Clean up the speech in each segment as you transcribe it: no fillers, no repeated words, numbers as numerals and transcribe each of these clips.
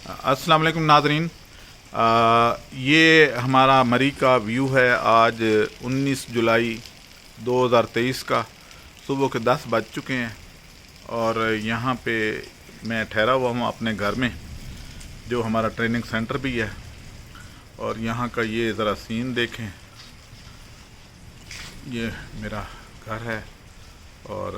السلام علیکم ناظرین، یہ ہمارا مری کا ویو ہے آج 19 جولائی 2023 کا۔ صبح کے 10 بج چکے ہیں اور یہاں پہ میں ٹھہرا ہوا ہوں اپنے گھر میں، جو ہمارا ٹریننگ سینٹر بھی ہے۔ اور یہاں کا یہ ذرا سین دیکھیں، یہ میرا گھر ہے اور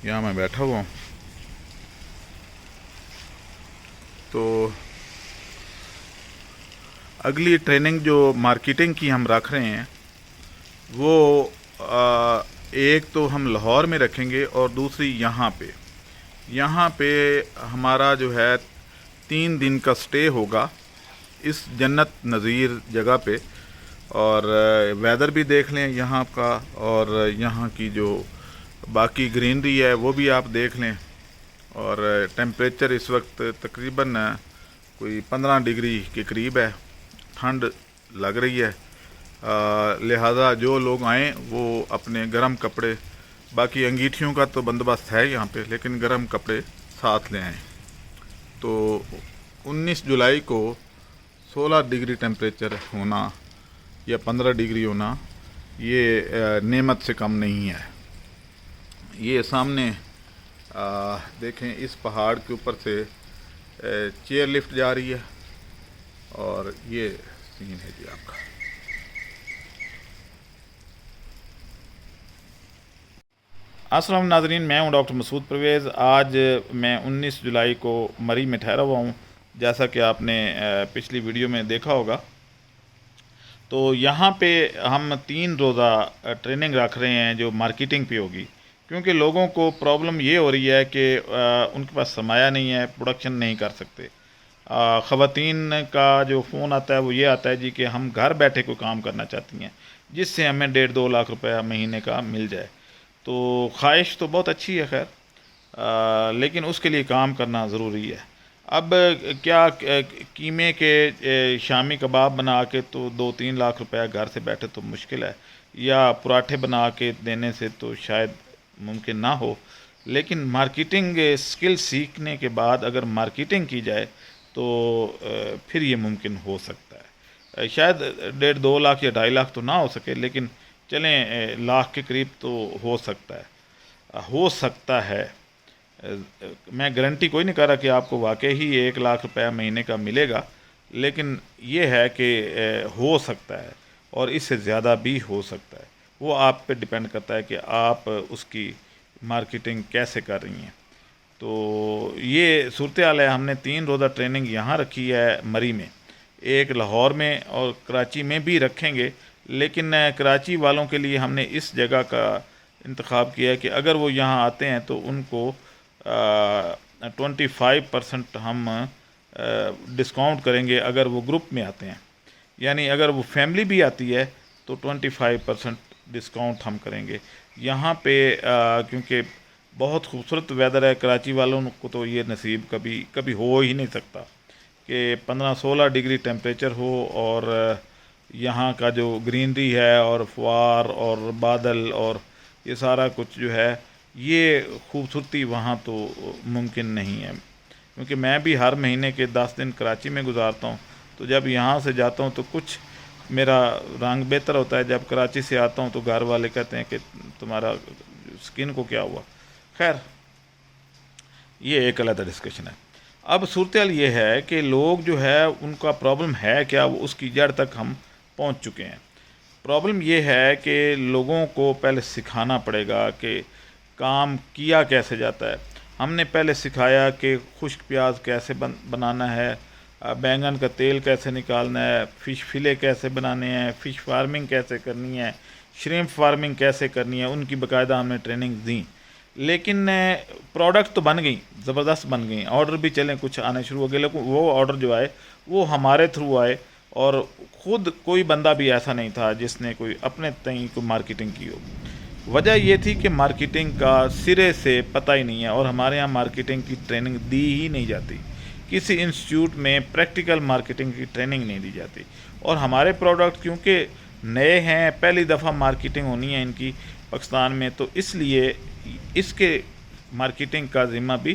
یہاں میں بیٹھا ہوا ہوں۔ تو اگلی ٹریننگ جو مارکیٹنگ کی ہم رکھ رہے ہیں وہ ایک تو ہم لاہور میں رکھیں گے اور دوسری یہاں پہ ہمارا جو ہے 3 دن کا سٹے ہوگا اس جنت نظیر جگہ پہ۔ اور ویدر بھی دیکھ لیں یہاں کا، اور یہاں کی جو باقی گرینری ہے وہ بھی آپ دیکھ لیں۔ اور ٹیمپریچر اس وقت تقریباً کوئی 15 ڈگری کے قریب ہے، ٹھنڈ لگ رہی ہے۔ لہذا جو لوگ آئیں وہ اپنے گرم کپڑے، باقی انگیٹھیوں کا تو بندوبست ہے یہاں پہ، لیکن گرم کپڑے ساتھ لے آئیں۔ تو 19 جولائی کو 16 ڈگری ٹیمپریچر ہونا یا 15 ڈگری ہونا یہ نعمت سے کم نہیں ہے۔ یہ سامنے دیکھیں، اس پہاڑ کے اوپر سے چیئر لفٹ جا رہی ہے اور یہ سین ہے جی آپ کا۔ السلام ناظرین، میں ہوں ڈاکٹر مسعود پرویز۔ آج میں 19 جولائی کو مری میں ٹھہرا ہوا ہوں، جیسا کہ آپ نے پچھلی ویڈیو میں دیکھا ہوگا۔ تو یہاں پہ ہم 3 روزہ ٹریننگ رکھ رہے ہیں جو مارکیٹنگ پہ ہوگی، کیونکہ لوگوں کو پرابلم یہ ہو رہی ہے کہ ان کے پاس سرمایہ نہیں ہے، پروڈکشن نہیں کر سکتے۔ خواتین کا جو فون آتا ہے وہ یہ آتا ہے جی کہ ہم گھر بیٹھے کوئی کام کرنا چاہتی ہیں جس سے ہمیں 1.5-2 لاکھ روپے مہینے کا مل جائے۔ تو خواہش تو بہت اچھی ہے خیر، لیکن اس کے لیے کام کرنا ضروری ہے۔ اب کیا قیمے کے شامی کباب بنا کے تو 2-3 لاکھ روپے گھر سے بیٹھے تو مشکل ہے، یا پراٹھے بنا کے دینے سے تو شاید ممکن نہ ہو، لیکن مارکیٹنگ سکل سیکھنے کے بعد اگر مارکیٹنگ کی جائے تو پھر یہ ممکن ہو سکتا ہے۔ شاید 1.5-2 لاکھ یا 2.5 لاکھ تو نہ ہو سکے، لیکن چلیں لاکھ کے قریب تو ہو سکتا ہے۔ میں گارنٹی کوئی نہیں کر رہا کہ آپ کو واقعی ہی 1 لاکھ روپے مہینے کا ملے گا، لیکن یہ ہے کہ ہو سکتا ہے اور اس سے زیادہ بھی ہو سکتا ہے۔ وہ آپ پہ ڈیپینڈ کرتا ہے کہ آپ اس کی مارکیٹنگ کیسے کر رہی ہیں۔ تو یہ صورتحال ہے۔ ہم نے 3 روزہ ٹریننگ یہاں رکھی ہے مری میں، ایک لاہور میں اور کراچی میں بھی رکھیں گے، لیکن کراچی والوں کے لیے ہم نے اس جگہ کا انتخاب کیا ہے کہ اگر وہ یہاں آتے ہیں تو ان کو 25% ہم ڈسکاؤنٹ کریں گے اگر وہ گروپ میں آتے ہیں، یعنی اگر وہ فیملی بھی آتی ہے تو 25% ڈسکاؤنٹ ہم کریں گے یہاں پہ، کیونکہ بہت خوبصورت ویدر ہے۔ کراچی والوں کو تو یہ نصیب کبھی ہو ہی نہیں سکتا کہ 15-16 ڈگری ٹیمپریچر ہو، اور یہاں کا جو گرینری ہے اور فوار اور بادل اور یہ سارا کچھ جو ہے، یہ خوبصورتی وہاں تو ممکن نہیں ہے۔ کیونکہ میں بھی ہر مہینے کے 10 دن کراچی میں گزارتا ہوں، تو جب یہاں سے جاتا ہوں تو کچھ میرا رنگ بہتر ہوتا ہے، جب کراچی سے آتا ہوں تو گھر والے کہتے ہیں کہ تمہارا سکن کو کیا ہوا۔ خیر، یہ ایک علیحدہ ڈسکشن ہے۔ اب صورتحال یہ ہے کہ لوگ جو ہے ان کا پرابلم ہے کیا، وہ اس کی جڑ تک ہم پہنچ چکے ہیں۔ پرابلم یہ ہے کہ لوگوں کو پہلے سکھانا پڑے گا کہ کام کیا کیسے جاتا ہے۔ ہم نے پہلے سکھایا کہ خشک پیاز کیسے بنانا ہے، بینگن کا تیل کیسے نکالنا ہے، فش فلے کیسے بنانے ہیں، فش فارمنگ کیسے کرنی ہے، شریمپ فارمنگ کیسے کرنی ہے، ان کی باقاعدہ ہم نے ٹریننگ دیں۔ لیکن پروڈکٹ تو بن گئی، زبردست بن گئی، آرڈر بھی چلیں کچھ آنے شروع ہو گئے، لیکن وہ آرڈر جو آئے وہ ہمارے تھرو آئے، اور خود کوئی بندہ بھی ایسا نہیں تھا جس نے کوئی اپنے تئیں کوئی مارکیٹنگ کی ہو۔ وجہ یہ تھی کہ مارکیٹنگ کا سرے سے پتہ ہی نہیں ہے، اور ہمارے یہاں مارکیٹنگ کی ٹریننگ دی ہی نہیں جاتی، کسی انسٹیٹیوٹ میں پریکٹیکل مارکیٹنگ کی ٹریننگ نہیں دی جاتی۔ اور ہمارے پروڈکٹ کیونکہ نئے ہیں، پہلی دفعہ مارکیٹنگ ہونی ہے ان کی پاکستان میں، تو اس لیے اس کے مارکیٹنگ کا ذمہ بھی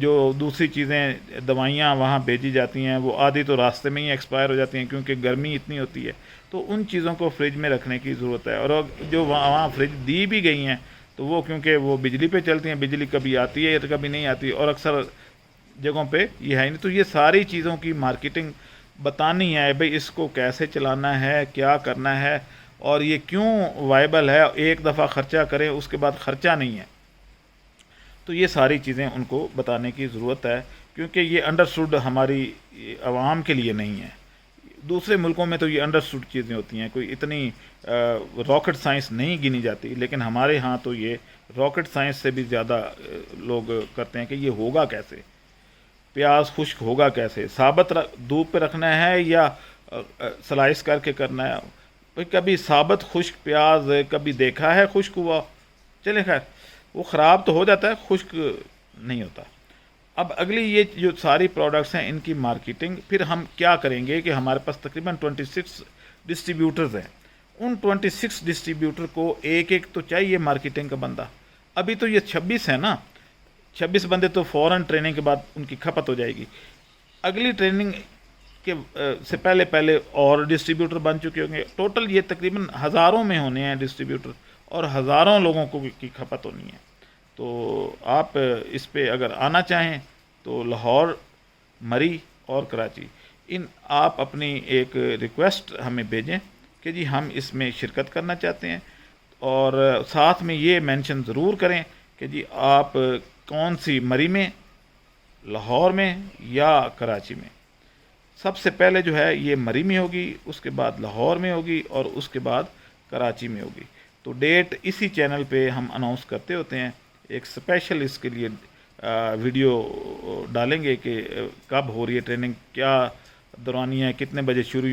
جو دوسری چیزیں دوائیاں وہاں بھیجی جاتی ہیں وہ آدھی تو راستے میں ہی ایکسپائر ہو جاتی ہیں کیونکہ گرمی اتنی ہوتی ہے. تو ان چیزوں کو فریج میں رکھنے کی ضرورت ہے. اور جو وہاں فریج دی بھی گئی ہیں تو وہ کیونکہ وہ بجلی پہ چلتی ہیں, بجلی کبھی آتی ہے کبھی نہیں آتی, اور اکثر جگہوں پہ یہ ہے نہیں. تو یہ ساری چیزوں کی مارکیٹنگ بتانی ہے بھئی اس کو کیسے چلانا ہے, کیا کرنا ہے, اور یہ کیوں وائبل ہے. ایک دفعہ خرچہ کریں اس کے بعد خرچہ نہیں ہے. تو یہ ساری چیزیں ان کو بتانے کی ضرورت ہے کیونکہ یہ انڈرسٹوڈ ہماری عوام کے لیے نہیں ہے. دوسرے ملکوں میں تو یہ انڈرسٹوڈ چیزیں ہوتی ہیں, کوئی اتنی راکٹ سائنس نہیں گنی جاتی, لیکن ہمارے ہاں تو یہ راکٹ سائنس سے بھی زیادہ لوگ کرتے ہیں کہ یہ ہوگا کیسے, پیاز خشک ہوگا کیسے, ثابت دھوپ پہ رکھنا ہے یا سلائس کر کے کرنا ہے. بھئی کبھی ثابت خشک پیاز کبھی دیکھا ہے خشک ہوا, چلے خیر وہ خراب تو ہو جاتا ہے, خشک نہیں ہوتا. اب اگلی یہ جو ساری پروڈکٹس ہیں ان کی مارکیٹنگ پھر ہم کیا کریں گے کہ ہمارے پاس تقریباً 26 ڈسٹریبیوٹرز ہیں. ان 26 ڈسٹریبیوٹر کو ایک ایک تو چاہیے مارکیٹنگ کا بندہ. ابھی تو یہ 26 ہے نا, 26 بندے تو فوراً ٹریننگ کے بعد ان کی کھپت ہو جائے گی. اگلی ٹریننگ کے سے پہلے اور ڈسٹریبیوٹر بن چکے ہوں گے. ٹوٹل یہ تقریباً ہزاروں میں ہونے ہیں ڈسٹریبیوٹر, اور ہزاروں لوگوں کو کی کھپت ہونی ہے. تو آپ اس پہ اگر آنا چاہیں تو لاہور, مری اور کراچی, آپ اپنی ایک ریکویسٹ ہمیں بھیجیں کہ جی ہم اس میں شرکت کرنا چاہتے ہیں, اور ساتھ میں یہ مینشن ضرور کریں کہ جی آپ کون سی, مری میں, لاہور میں یا کراچی میں. سب سے پہلے جو ہے یہ مری میں ہوگی, اس کے بعد لاہور میں ہوگی, اور اس کے بعد کراچی میں ہوگی. تو ڈیٹ اسی چینل پہ ہم اناؤنس کرتے ہوتے ہیں. ایک اسپیشل اس کے لیے ویڈیو ڈالیں گے کہ کب ہو رہی ہے ٹریننگ, کیا دورانیہ ہے, کتنے بجے شروع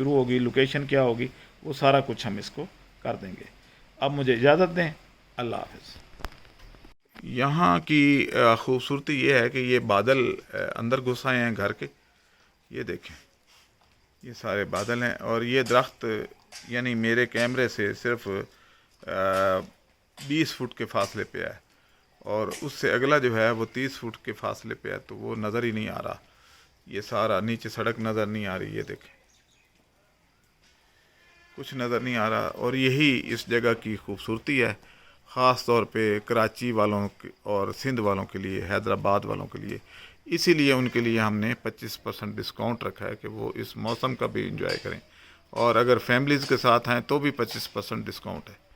ہوگی, لوکیشن کیا ہوگی, وہ سارا کچھ ہم اس کو کر دیں گے. اب مجھے اجازت دیں, اللہ حافظ. یہاں کی خوبصورتی یہ ہے کہ یہ بادل اندر گھس آئے ہیں گھر کے, یہ دیکھیں یہ سارے بادل ہیں, اور یہ درخت یعنی میرے کیمرے سے صرف 20 فٹ کے فاصلے پہ ہے, اور اس سے اگلا جو ہے وہ 30 فٹ کے فاصلے پہ ہے, تو وہ نظر ہی نہیں آ رہا. یہ سارا نیچے سڑک نظر نہیں آ رہی, یہ دیکھیں کچھ نظر نہیں آ رہا. اور یہی اس جگہ کی خوبصورتی ہے, خاص طور پہ کراچی والوں اور سندھ والوں کے لیے, حیدرآباد والوں کے لیے. اسی لیے ان کے لیے ہم نے 25% ڈسکاؤنٹ رکھا ہے کہ وہ اس موسم کا بھی انجوائے کریں, اور اگر فیملیز کے ساتھ ہیں تو بھی 25% ڈسکاؤنٹ ہے.